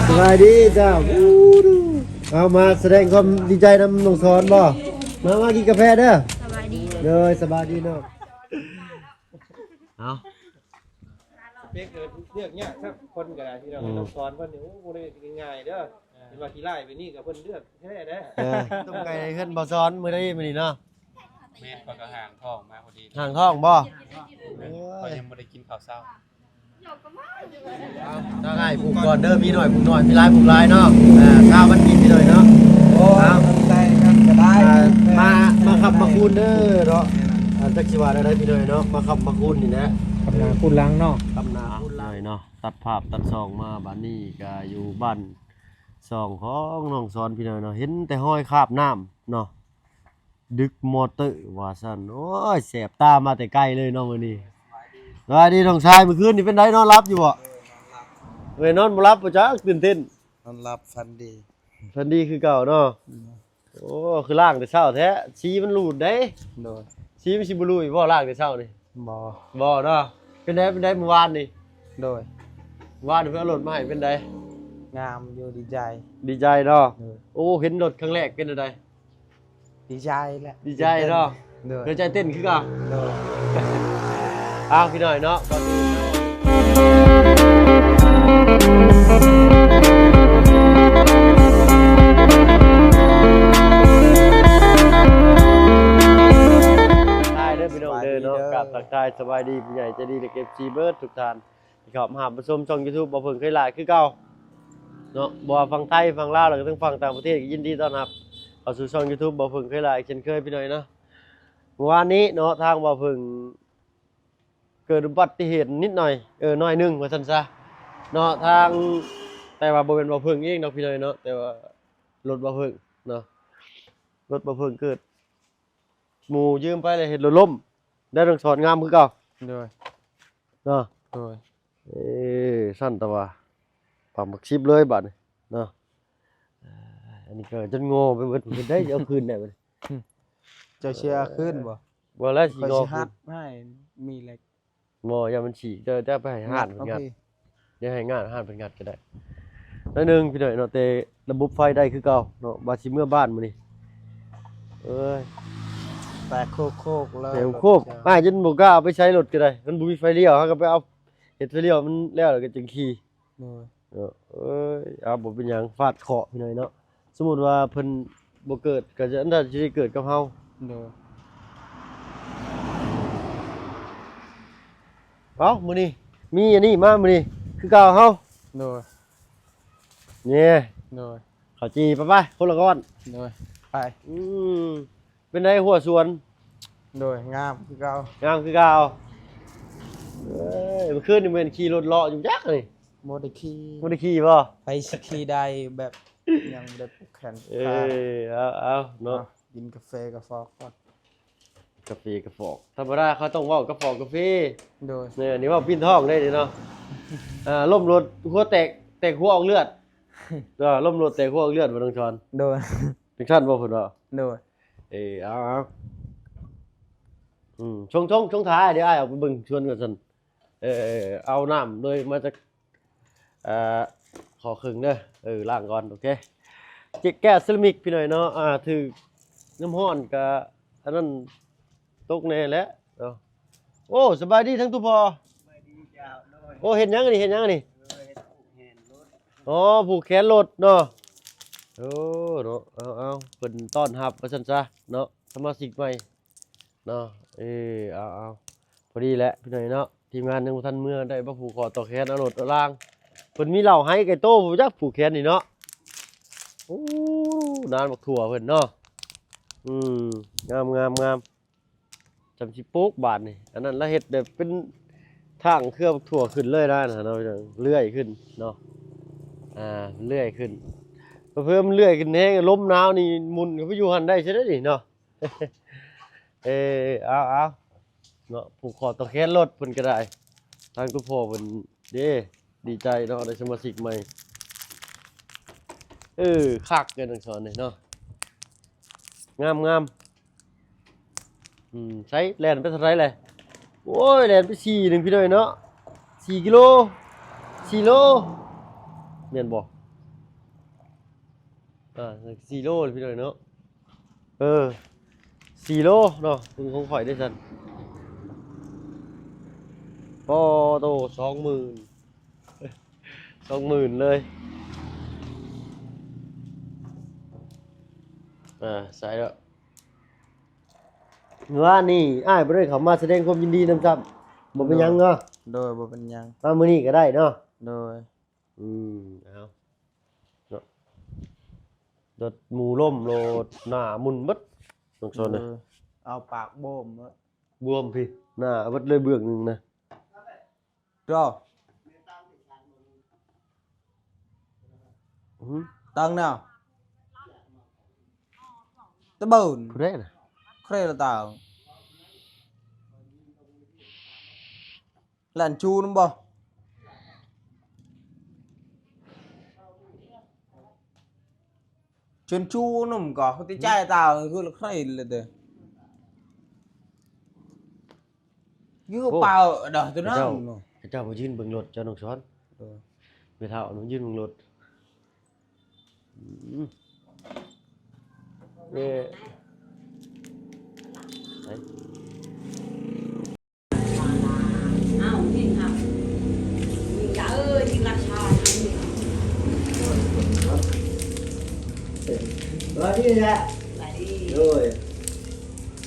สบายดีจ้าเอามาแสดงความดีใจนำน้องสอนบ่มากินกาแฟเด้อสบายดีเลยสบายดีเนาะเอาเรียกเนี่ยถ้าคนกระดาษที่เราต้องสอนเพิ่นนี่โอ้โหได้ง่ายเด้อเห็นว่าขี้ไล่ไปนี่กับเพิ่นเลือกแท้เด้อต้มไก่ขึ้นบ่ซ้อนมื้อนี้มื้อนี้เนาะแม่นก็ห่างท้องมาพอดีห่างท้องบ่ก็ยังบ่ได้กินข้าวเช้าเอาถ้าง่ายปลูกก่อนเด้อมีหน่อยปลูกหน่อยมีหลายปลูกหลายเนาะข้าวมันกินพี่หน่อยเนาะโอ้ได้ครับก็ได้มาขับมาคูนเด้อเนาะจักสิว่าได้พี่หน่อยเนาะมาขับมาคูนนี่นะกำนาคุณล้างเนาะกำนาคูนล้างเนาะตัดภาพตัดซองมาบัดนี้ก็อยู่บ้านซองของน้องสอนพี่หน่อยเนาะเห็นแต่ห้อยคาบน้ำเนาะดึกมอเตอร์ว่าซั่นโอ้ยแสบตามาแต่ไกลเลยเนาะมื้อนี้สวัสดีน้องชายเมื่อคืนนี่เป็นไดนอนหลับอยู่บ่นอนบ่หลับบ่จักตื่นเต้นนอนหลับฝันดีคือเก่าเนาะโอ้คือล่างแต่เช้าแท้ชีมันหลุดเด้โดยชีมันสิบ่ลุยบ่ล่างแต่เช้านี่บ่เนาะเป็นไดเมื่อวานนี่โดยวานเพิ่นเอารถมาให้เป็นไดงามอยู่ดีใจเนาะโอ้เห็นรถครั้งแรกเป็นจังไดดีใจแหละดีใจเนาะเกิดใจเต้นคือเก่าอ้าวพี่หน่อยเนาะพี่น้องเด้อเนาะกับทักทายสบายดีผู้ใหญ่ใจดีและเก็บซีเบิร์ดทุกท่านที่เข้ามาหาผู้ชมช่อง YouTube บ่เพิ่งเคยหลายคือเก่าเนาะบ่ฟังไทยฟังลาวแล้วก็ทั้งฟังต่างประเทศก็ยินดีต้อนรับเข้าสู่ช่อง YouTube บ่เพิ่งเคยหลายเช่นเคยพี่น้อยเนาะเมื่อวานนี้เนาะทางบ่เพิ่งเกิดอุบัติเหตุนิดหน่อยน้อยนึงว่าซั่นซะเนาะทางแต่ว่าบ่เป็นบ่เพิ่งเองดอกพี่น้อยเนาะแต่ว่ารถบ่เพิ่งเนาะรถบ่เพิ่งเกิดหมู่ยืมไปเลยเห็นรถล้มได้ต้องสอนงามคือเก่าโดยเนาะโดยสั้นแต่ว่าปากมักชิบเลยบัดนี้เนาะอันนี้ก็จนโง่ไปหมดมันได้เอาคืนได้บัดนี้จะเชียร์ขึ้นบ่แล้วสิงอฮัดให้มีเหล็กบ่อย่ามันฉีกจะไปให้หาดเพิ่นงัดอย่าให้งานหาดเพิ่นงัดก็ได้แล้วนึงพี่น้อยเนาะแต่ระบบไฟได้คือเก่าเนาะบ่สิเมื่อบ้านมื้อนี้เอ้ยแต่โคกแล้วแต่โคกจนบ่กล้าเอาไปใช้รถก็ได้มันบ่มีไฟเลี้ยวเฮาก็ไปเอาเฮ็ดไฟเลี้ยวมันแล้วก็จึงขี่เอาบ่เป็นหยังฟาดเคาะพี่น้อยเนาะสมมุติว่าเพิ่นบ่เกิดก็จะอันนั้นสิได้เกิดกับเฮามื้อนี้มีอันนี้มามื้อนี้คือเก่าเฮานี่ข้าวจีไปคนละก้อนไปเป็นไงหัวสวนงามคือเก่าเมื่อคืนนี่เหมือนขี่รถเลาะอยู่จักเลยโมได้ขี่ป่ะไปขี่ได้แบบยังได้ปลุกแขนเอาเนาะกินกาแฟกาแฟก่อนกาแฟกาแฟธรรมดาเขาต้องว่ากาแฟเนี่ยนี่ว่าปิ้นท้องได้เนาะล่มรถหัวแตกหัวออกเลือดล่มรถแตกหัวออกเลือดบ่ต้องชอนถึงขั้นบ่พุ่นว่าเอาช่วงท้ายเดี๋ยวไอ้เอาไปเบิ่งชวนกันซั่นเอาน้ำโดยมาจากขอครึ่งเด้อล้างก่อนโอเคแก้เซรามิกพี่หน่อยเนาะถือน้ำร้อนก็อันนั้นตกแน่แล้วเนาะโอ้สบายดีทั้งทุกพอโอ้เห็นยังนี่อ๋อผูกแขนรถเนาะโอ้เนาะเอาเพิ่นต้อนรับว่าซั่นซะเนาะสมาชิกใหม่เนาะเอาพอดีแหละพี่หน่อยเนาะทีมงานยังบ่ทันเมื่อได้มาผูกคอต่อแขนเอารถเอาล่างเพิ่นมีเหล้าให้ไก่โตบ่จักผูกแขนนี่เนาะโอ้นานบักถั่วเพิ่นเนาะงามจำสิปลูกบาดนี่อันนั้นละเฮ็ดแบบเป็นทางเครือบักถั่วขึ้นเลยได้นะเนาะเลื่อยขึ้นเนาะเลื่อยขึ้นเพิ่มเลื่อยขึ้นแฮงลมหนาวนี่หมุนก็ไปอยู่หั่นได้ใช่มั้ยนี่เนาะเอาเนาะผูกคอต่อแขนรถเพิ่นก็ได้ทางตัวพ่อเพิ่นดีใจเนาะได้สมาชิกใหม่คักกันทั้งสองนี่เนาะงามใช้แล่นไปเท่าไหร่เลยโอ้ยแล่นไป4นึงพี่น้อยเนาะ4 กิโล4 โล แม่นบ่4โลพี่น้อยเนาะ4โลเนาะถึงของข่อยได้ซั่นพอโต20,000เลยใส่แล้วว่านี่อ้ายบ่ได้เข้ามาแสดงความยินดีนำซ้ำบ่เป็นหยังเนาะ โดยบ่เป็นหยัง มามื้อนี้ก็ได้เนาะ โดย เอาเนาะรถหมู่ล่มโลดหน้ามุนเบิดตรงโซนน่ะ เอาปากโบมเว้ย บวมพี่หน้าเบิดเลยเบื้องหนึงนะ รอ อื้อ tăng nào tới bồn ผู้ใดน่ะ khuê là tao làn chu đúng không chuyên chu nó không có không tí chai tao cứ là khuê là từ cứ có bao ở đời tôi nó เจ้าบ่ยืนเบิ่งรถเจ้าน้องช้อนไปเฒ่าน้องยืนเบิ่งรถเอ้ไ อ้าวยิงครับยิงยายิงราชายิง นี่แหละ ไหล โอ้ย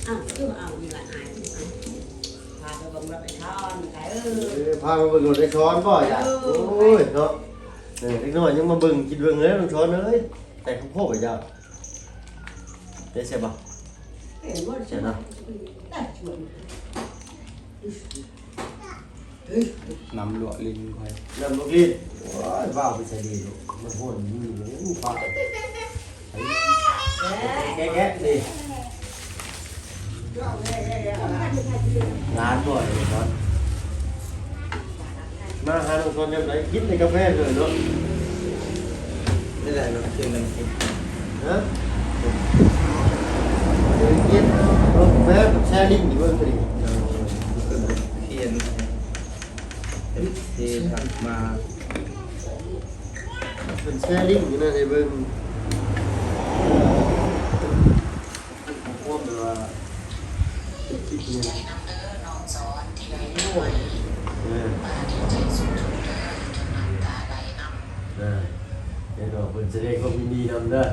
อ้าวคือเอายิงละอายพาไปบังรับไปทอนไก่พามาเบิ่งรถได้ช้อนบ่จ้ะโอ้ยเนาะเด็กน้อยยังมาเบิ่งกินเบิ่งเลยน้องช้อนเอ้ยแต่ข้าวโพดจ้ะได้ใช่บ่ใช่เนาะ nằm lụa lên quay น้ำลูกลิ้นโอ้ยว้าวไปใส่ดีลูกมันโหดนี่มันฟ้าแกะดิร้านบ่อยเลยครับมาหาน้องช้อนยังไงกินในกาแฟเลยเนาะ đây là nó trên nàyฮะเดี๋ยวกินกาแฟแช่ลิ้นอยู่เบิ่งดิ khiên thì thật mà เป็นแช่ลิ้นอยู่นะให้เบิ่งพวกแบบว่าคิดเนี่ยเดี๋ยวเราเป็นแสดงความยินดีนำเด้อ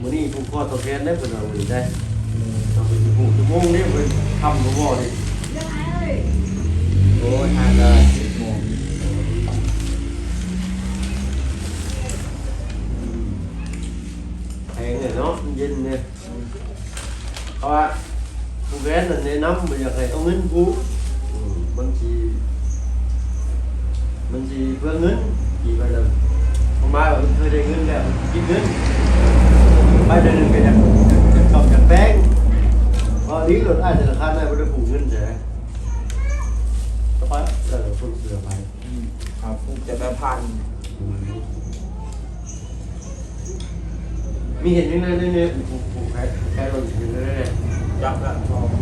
มื้อนี้ผู้ข้อตอบแทนได้เพิ่นเอาไว้ได้เราเป็นผู้ชั่วโมงนี้เพิ่นทำบ่บ่นี่ ôi hai đời một แพงเลยเนาะเย็นเนี่ยเพราะว่าผู้แกนนั่นแนะนำบ่อยากให้เอาเงินผู้บางทีเพื่อเงินกี่ไปเลยผมมาเคยได้เงินแล้วกินเงินไปเดือนหนึงก็อยากชอบจากแป้งพอนี้รถอาจจะราคาได้บ่ได้ผูกเงินใช่ไหมก็ไปคนเสือไป họcจะไปพัน มีเห็นยังไงเนี่ยผูกแค่รถอยู่นั่นแหละ จับละพอค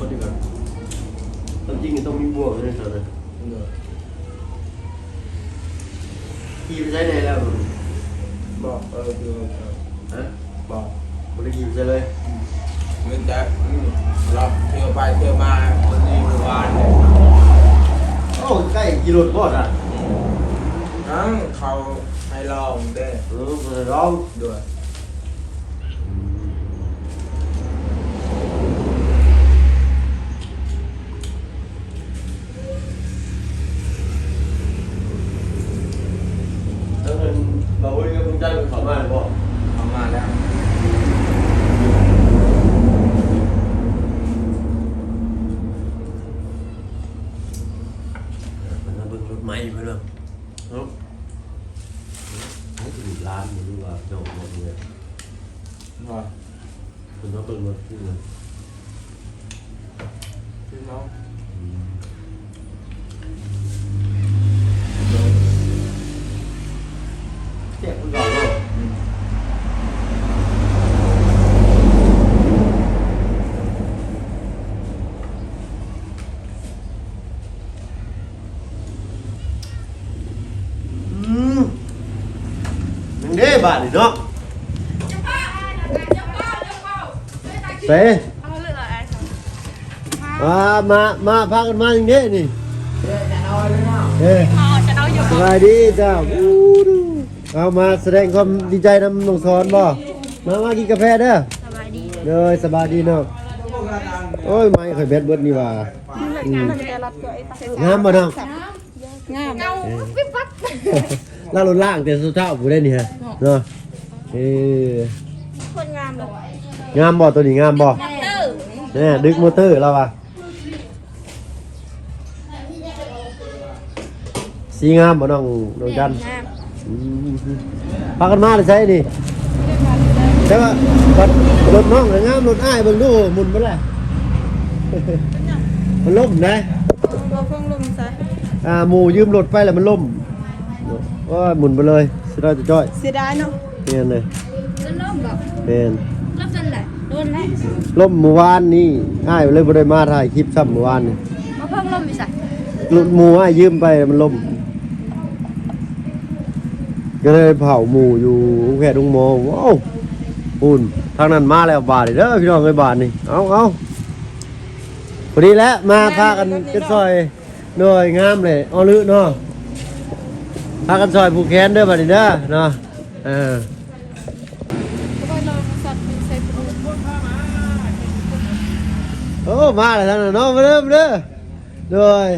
นดีกว่าตจริงต้องมีบวกเลยส่วนนั้นขี่ไปใช้ไหนแล้ว บอกคือ ฮะ บอก ไม่ได้ขี่ไปใช้เลย เงินจะเราเที่ยวไปเที่ยวมาคนดีหมู่บ้านเลย โอ้ใกล้กิโลบอดอ่ะ ทั้งเขาให้ลองเด้ ร้อง ด้วย แล้วเงินเราไว้กับคุณใจเป็นขอมาหรือเปล่า เอามาแล้ว มันมาเบิ่งรถไม้เพื่อนเนาะให้ถึงร้านมันดูว่าเจ้าหมดเลย rồi มันมาเบิ่งรถที่เลย chứ không ด้บาดนี่เนาะเซ่มาพากันมาอย่างนี้นี่สบายดีจ้าเอามาแสดงความดีใจนำน้องสอนบ่มากินกาแฟเด้อสบายดีเลยสบายดีเนาะโอ้ยไม่เคยเบ็ดเบิดนี่ว่างามบ่น้องงามเงาปิ๊บปั๊บล่าลนล่างแต่สุดท้ายผู้ได้นี่ฮะเนาะคนงามเลย งามบ่ตัวนี้งามบ่เนี่ยดึกมอเตอร์แล้วว่ะสีงามบ่น้องจันพากันมาเลยใช่ดิใช่ป่ะรถน้องงามรถอ้ายเบิ่งดูหมุนไปเลยมันล่มนะหมูยืมรถไปแล้วมันล่มว่าหมุนไปเลยเสียดายจะจ้อยเสียดายเนาะเนี่ยเลยล่มแบบ เป็นล่มจนไหนโดนไหมล่มเมื่อวานนี่อ้ายเลยบ่ได้มาถ่ายคลิปซ้ำเมื่อวานนี่มาเพิ่งล่มอีกสักรถหมูอ้ายยืมไปมันล่มก็เลยเผาหมูอยู่แค่ดุงโมว้าวอุ่นทางนั้นมาแล้วบาทเด้อพี่น้องเลยบาทนี่เอาพอดีแล้วมาพากันกันซอยหน่อยงามเลยเอาลือเนาะพากันซอยผูกแขนเด้อบาทนี่เด้อเนาะโอ้มาแล้วท่านเนาะมาเด้อโดย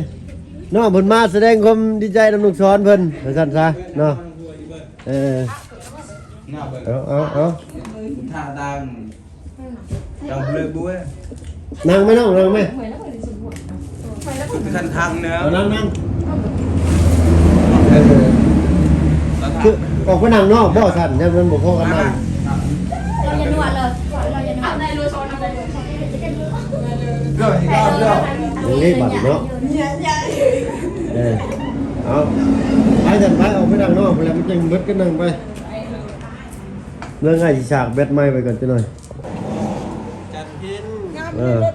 น้องเพิ่นมาแสดงความดีใจนำลูกศรเพิ่นสั่นซะเนาะเอาท่าดังเราเลยบุ้ยนั่งไหมน้องนั่งไหมคันทางเนื้อนั่งคือออกไปนั่งนอกบ่สั่นเนี่ยมันบอกพ่อกันนั่งเราจะนวดเลยเราจะนวดในรูโซนในรูก็อีกรอบยังรีบบัดเนาะเอาไปสั่นไปออกไปนั่งนอกไปแล้วมันจึงเบ็ดก็นั่งไปเรื่องง่ายฉากเบ็ดไม้ไปก่อนจะหน่อย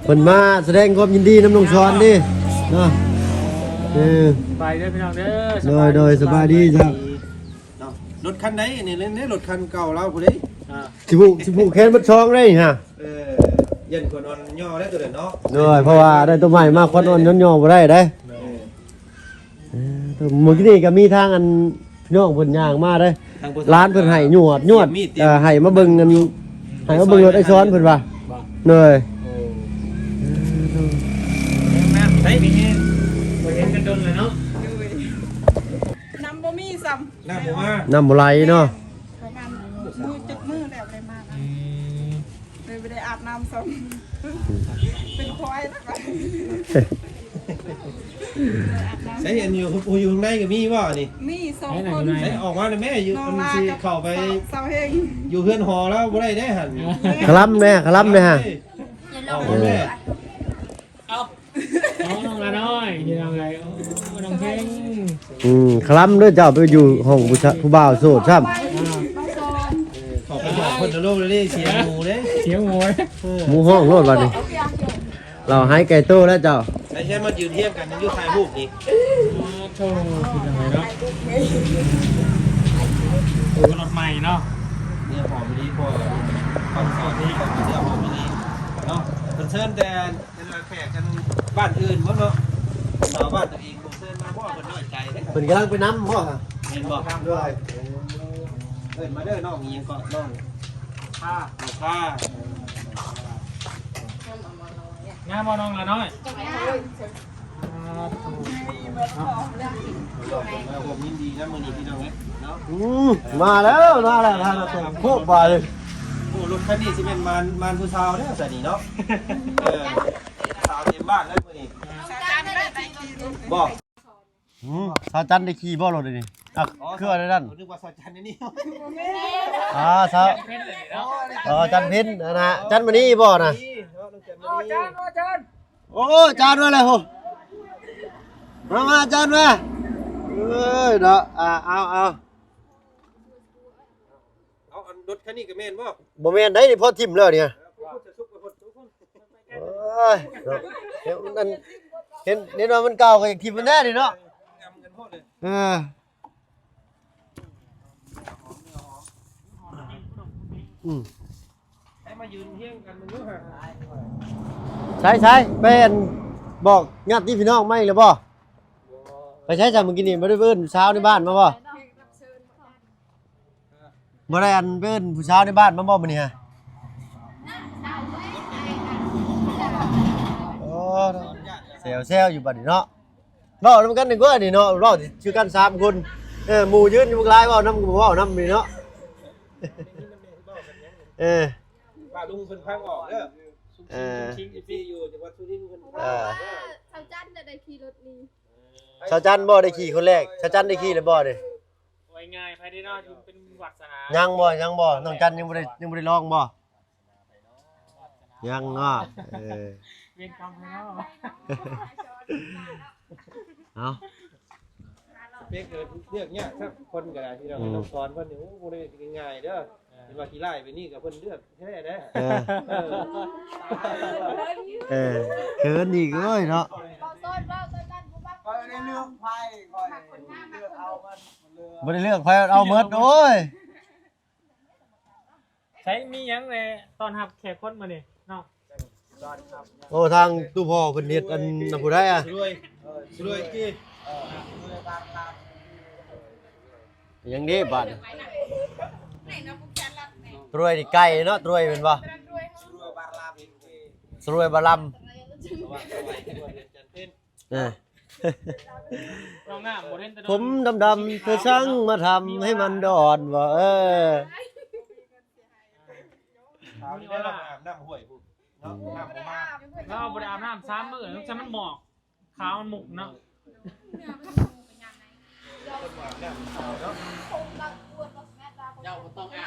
เพิ่นมาแสดงความยินดีน้ำนงชอนดิเนาะไปเด้อพี่น้องเด้อโดยสบายดีจ้ะรถคันไหนนี่เล่นรถคันเก่าเราผู้ใดสิบุแค้นมัดช่องได้ฮะยันคนนอนย่อได้ตัวเด่นเนาะโดยเพราะว่าได้ตัวใหม่มากคนนอนย่อบ่ได้ได้เมื่อกี้นี่ก็มีทางอันพี่น้องเพิ่นย่างมาเด้ร้านเพิ่นให้หยวดให้มาเบิ่งกันให้มาเบิ่งรถไอ้ซ้อนเพิ่นว่าเลยใช่พี่เห็นกันโดนเลยเนาะน้ำบ่มีซ้ำน้ำบ่มาน้ำบ่ไหลเนาะมือจับมือแล้วได้มาเลยไม่ได้อาบน้ำซ้ำเป็นควายนะใช่อันอยู่ข้างในก็มีว่านี่มี2 คนใช่ออกมาเลยแม่อยู่มันสิเข้าไปเสาเฮงอยู่เพื่อนหอแล้วบ่ได้หันคลำแน่ฮะน้องละน้อยยังไงน้องเพลงคลำด้วยเจ้าไปอยู่ห้องผู้บ่าวโสดซ้ำขอบคุณคนโลกเลยเสียงหมูเลยเสียงหมูหมูห้องโลดวันนี้เราให้ไก่โตแล้วเจ้าใช่มายืนเทียบกันยังอยู่ถ่ายรูปนี่โชว์คือยังไงเนาะรถใหม่เนาะเนี่ยหอมดีพอคอนเสิร์ตนี้ก็เดี๋ยวหอมดีเนาะคนเชิญแต่แขกกันบ้านอื่นมั้งเนาะสาวบ้านตัวเองผมเชิญมาพ่อคนน้อยใจเลยเป็นกำลังไปน้ำพ่อเห็นบอกด้วยมาเด้อน้องยิงก่อนน้องผ้างามน้องละน้อยผมยินดีนะมือนี้พี่น้องเนาะมาแล้วทางโคกบาเลยโอ้รถคันนี้สิเป็นมันผู้สาวเนี่ยใส่นี่เนาะสาวเต็มบ้านแล้วมือนี้บอกสาวจันได้ขี่บ่รถเลยนี่เครื่องอะไรนั่นนึกว่าสาวจันนี่สาวจันพินนะจันมานี่บ่นะโอ้จานมาเลยโหมาจานมาเนาะเอารถคันนี้ก็แม่นบ่แม่นได้นี่พอทิ่มแล้วเนี่ยเห็นว่ามันเก่าก็อยากทิ่มมันแน่ดิเนาะ ให้มายืนเฮี้ยงกันมึงรู้ฮะ ใช่เป็นบอกญาติพี่น้องไม่หรือบ่ไปใช้จ้ะมึงกินนี่บ่ได้เอิ้นผู้สาวในบ้านมาบ่บ่ได้อันเอิ้นผู้สาวในบ้านมาบ่มื้อนี้ฮะโอ้เซลอยู่บัดนี้เนาะเว้านำกันนึงก็นี่เนาะเว้าชื่อกัน3คนหมู่ยืนอยู่กลายเว้านำเว้านำนี่เนาะป้าลุงเพิ่นพังออกเด้อชิงพี่อยู่จังหวัดสุรินทร์เพิ่นพังออกเด้อ ชาวจันทร์ได้ขี่รถนี้ ชาวจันทร์บ่ได้ขี่คนแรกชาวจันทร์ได้ขี่เลยบ่เด้ ไว้ง่ายภายในนอกเป็นวัสนา ยังบ่น้องจันยังบ่ได้ลองบ่ยังเนาะเวียนกรรมให้เนาะ เอา เพียงเกิดเรื่องเนี้ยครับคนก็ได้ที่เราต้องสอนเพิ่นนี่โอ้บ่ได้ง่ายๆเด้อเห็นว่าขี้ไล่ไปนี่ก็เพิ่นเลือกแท้เด้อเขินอีกเอ้ยเนาะ คอยได้เลือกไพ่คอยเลือกเอามันเลือก บ่ได้เลือกไผเอาหมดโอ้ย ใช้มีหยังในตอนหับแขกคนมานี่เนาะ โอ้ทางตู้พ่อเพิ่นเฮ็ดอันนำผู้ใดอ่ะ รวยกี่ ยังดีบาดตรวยนี่ไก่เนาะตรวยเป็นบ่ตรวยบาลำเราหน้าโมเดลตะ ผมดำๆเธอช่างมาทำให้มันดอนว่านี่ว่าเราอาบน้ำห้วยพุ่นเนาะน้ำบ่มา เราบริอาบน้ำ3 มื้อต้องใช้มันหมอกขาวมันหมุกเนาะ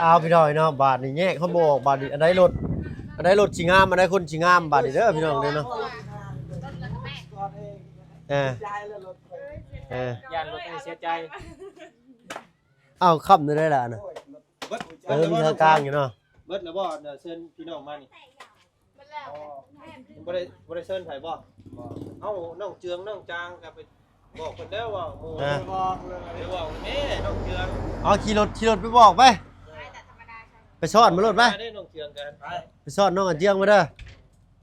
เอาพี่น้อยเนาะบาดนี่แยกเขาบอกบาดนี่อันใดรถสิงามอันใดคนสิงามบาดนี่เด้อพี่น้องเด้อเนาะยานรถเสียใจ เอาค่ำได้ล่ะนะมีทางกลางอยู่เนาะ เบิดแล้วบ่เชิญพี่น้องมานี่บ่ได้เชิญไผบ่เอ้าน้องเจืองน้องจางก็ไปบอกเพิ่นแล้วว่าหมู่บอกเลยว่าแม่น้องเจือง เอาขี่รถไปบอกไปซ่อนมาโลดไป ได้น้องเจืองกัน ไปซ่อนน้องอันเจียงมาเด้อ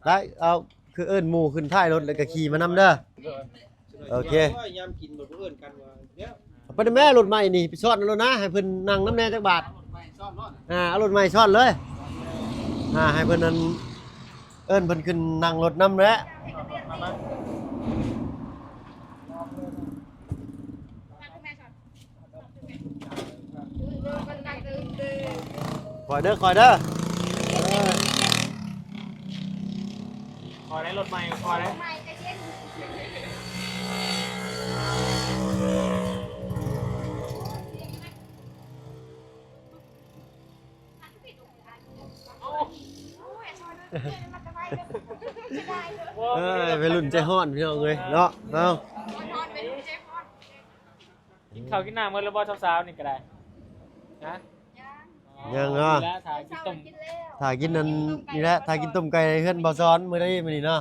ได้เอาคือเอิ้นหมู่ขึ้นท้ายรถแล้วก็ขี่มานำเด้อโอเค ยามกินบ่เอิ้นกันว่าเดี๋ยว ไปได้แม่รถใหม่นี่ไปซ่อนรถนะให้เพิ่นนั่งน้ำแน่จักบาทเอารถใหม่ซ่อนเลยให้เพิ่นนั้นเอิ้นเพิ่นขึ้นนั่งรถนำแหละคอยเด้อขอได้รถใหม่ขอได้ไปรุ่นใจฮ้อนพี่น้องเอ้ยเนาะเอา กินข้าวกินน้ำเมื่อแล้วบ่สาวๆนี่ก็ได้นะ ยังแล้วถ่ายกินต้ม ถ่ายกินนั่นนี่แหละถ่ายกินต้มไก่เฮือนบ่ซ้อนมื้อนี้มื้อนี้เนาะ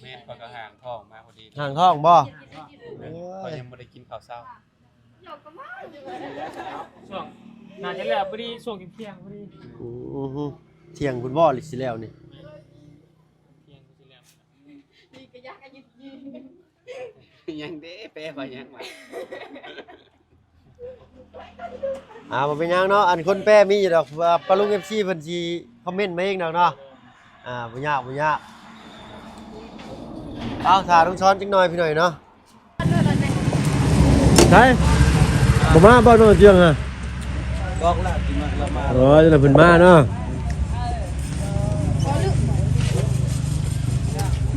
แม่ก็ห่างท้องมาพอดี ห่างท้องบ่ ก็ยังไม่ได้กินข้าวเช้า ช่วงน่าจะแล้วพอดีช่วงเที่ยงพอดี เที่ยงคุณบ่หรือสิแล้วนี่ เที่ยงก็สิแล้ว ยังเด้แปะไปยังมา บ่เป็นหยังเนาะอันคนแป้มีอยู่ดอกปลาลุง FC เพิ่นสิคอมเมนต์มาเองดอกเนาะบ่ยากเอาถ่าต้องช้อนจักหน่อยพี่หน่อยเนาะใช่บ่มาบ่น้องเจียงอ่ะ บอกแล้วสิมาเรามา โอ้ยจะเพิ่นมาเนาะ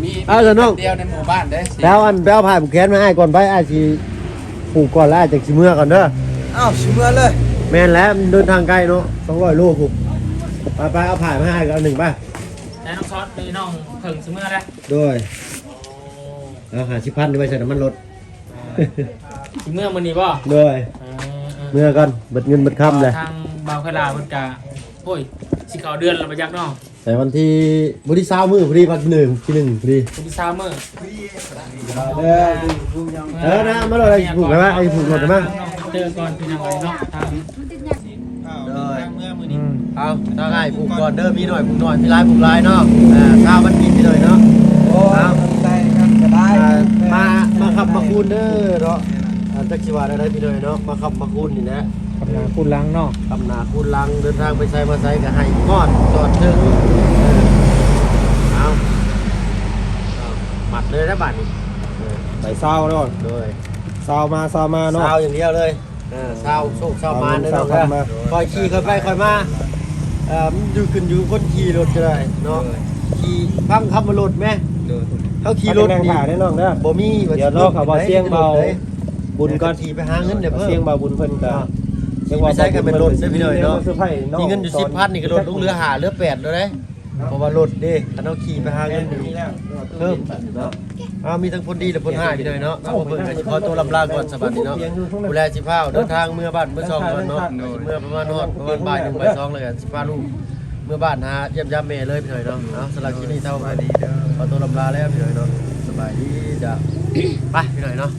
มี เอาซะน้อง เดียวในหมู่บ้านเด้ แล้วอันแป้วผ่ายผูกแขนมาอ้ายก่อนไปอ้ายสิผูกก่อนแล้วอ้ายจักสิเมื่อก่อนเด้อ อ้าวสิมาเลย แม่นแล้วมันเดินทางไกลเนาะ200โลผูกไปเอาผ่ายมาให้อ้ายก็เอา1ไป แล้วน้องซอสเลยน้องเพิ่งเสมอได้ ด้วยเอา50,000ด้วยใส่น้ำมันรถ สิเมื่อมื้อนี้บ่ ด้วยเมื่อก่อนเบิดเงินเบิดค่ำเลย ทางบ่าวคลาเพิ่นก็โอ้ยสิเข้าเดือนแล้วบ่จักเนาะ แต่วันที่วันที่20มื้อพอดีวันที่1พอดี วันที่20มื้อ นะมาเลยผูกไปมั้ยไอ้ผูกรถไปมั้ย เจอก่อนเป็นยังไงเนาะทาง ทางเมื่อมื้อนี้ เอาถ้าง่ายปลูกก่อนเด้อมีหน่อยปลูกหน่อยมีหลายปลูกหลายเนาะข้าวมันกินไปเลยเนาะ โอ้ใจกันก็ได้ มาขับมาคูนเด้อเนาะจักสิว่าได้พี่เลยเนาะมาขับมาคูนนี่นะ กำลังพูดล้างเนาะ กำนาคูนลังเดินทางไปใช้มาใช้ก็ให้งอดจอดถึงเอาหมัดเลยนะบัดนี้ ไปเศร้าเนาะ โดย เศร้ามาเนาะ เช้าอย่างเดียวเลยเช้าโชคเช้ามาเด้อเนาะคอยขี่คอยไปคอยมามันอยู่ขึ้นอยู่คนขี่รถก็ได้เนาะขี่ฟังคำว่ารถไหมเขาขี่รถ นั่ง นี่ ถ่ายได้น้องเด้อ บ่มี เดี๋ยวรอเขาบอกเสียงเบา บุญก่อน ขี่ไปหาเงินเดี๋ยวเพิ่ม เสียงเบาบุญเพิ่นก็ ขี่ไปใช้กันเป็นรถได้พี่เลยเนาะ เสื้อผ้าน้อง มีเงินอยู่10,000นี่ก็ลดลงเหลือ5เหลือ8แล้วเด้เพราะว่ารถเด้ถ้าเราขี่ไปหาเงินนี่เพิ่มเนาะมีทั้งคนดีและคนหายพี่เลยเนาะเอาเพิ่นก็สิขอตัวลำลาก่อนสบัดนี้เนาะดูแลสิพาเดินทางเมื่อบ้านเมื่อช่องก่อนเนาะเมื่อประมาณฮอดประมาณบ่าย1บ่าย2เลยกันสิพาลูกเมื่อบ้านหาเยี่ยมยามแม่เลยพี่เลยเนาะเอาสำหรับคลิปนี้เท่ากันดีเด้อขอตัวลำลาแล้วพี่เลยเนาะสบายดีจ้ะไปพี่เลยเนาะ